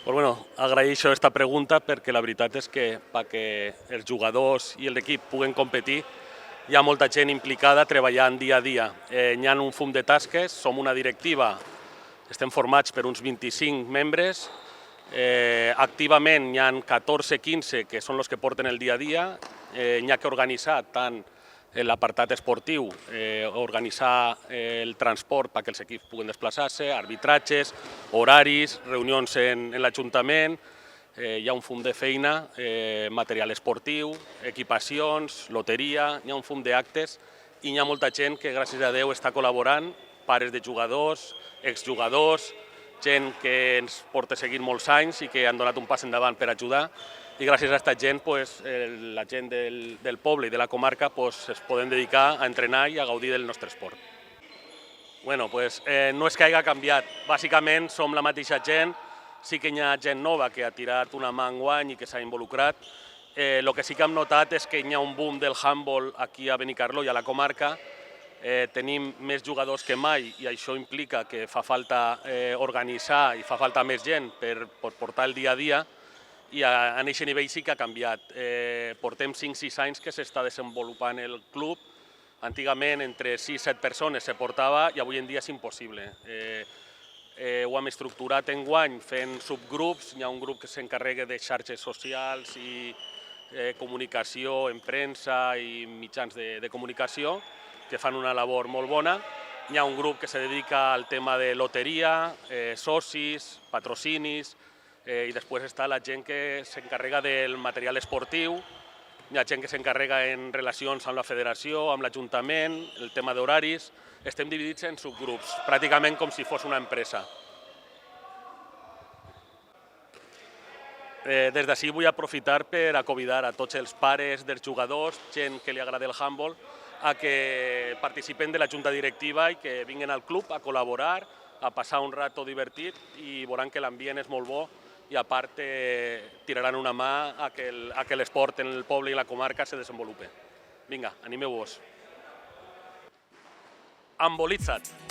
Pues bueno, agraeixo aquesta pregunta perquè la veritat és que perquè els jugadors i l'equip puguen competir hi ha molta gent implicada treballant dia a dia. Hi ha un fum de tasques, som una directiva, estem formats per uns 25 membres, activament hi ha 14-15 que són els que porten el dia a dia, hi ha que organitzar tant l'apartat esportiu, organitzar el transport perquè els equips puguen desplaçar-se, arbitratges, horaris, reunions en l'Ajuntament, hi ha un fum de feina, material esportiu, equipacions, loteria, hi ha un fum d'actes i hi ha molta gent que, gràcies a Déu, està col·laborant, pares de jugadors, exjugadors, gent que ens porta seguint molts anys i que han donat un pas endavant per ajudar, i gràcies a aquesta gent, la gent del poble i de la comarca es poden dedicar a entrenar i a gaudir del nostre esport. No és que hagi canviat, bàsicament som la mateixa gent, sí que hi ha gent nova que ha tirat una mà enguany i que s'ha involucrat. El que sí que hem notat és que hi ha un boom del handball aquí a Benicarló i a la comarca. Tenim més jugadors que mai i això implica que fa falta organitzar i fa falta més gent per portar el dia a dia, i a aquest nivell sí que ha canviat. Portem 5-6 anys que s'està desenvolupant el club. Antigament entre 6-7 persones se portava i avui en dia és impossible. Ho hem estructurat enguany fent subgrups. Hi ha un grup que s'encarrega de xarxes socials i comunicació en premsa i mitjans de comunicació, que fan una labor molt bona. Hi ha un grup que se dedica al tema de loteria, socis, patrocinis, i després està la gent que s'encarrega del material esportiu, hi ha gent que s'encarrega en relacions amb la federació, amb l'Ajuntament, el tema d'horaris. Estem dividits en subgrups, pràcticament com si fos una empresa. Des d'ací vull aprofitar per a convidar a tots els pares dels jugadors, gent que li agrada el handball, a que participen de la junta directiva i que vinguin al club a col·laborar, a passar un rato divertit, i veuran que l'ambient és molt bo i a part tiraran una mà a que l'esport en el poble i la comarca se desenvolupi. Vinga, animeu-vos. Handbolitza't!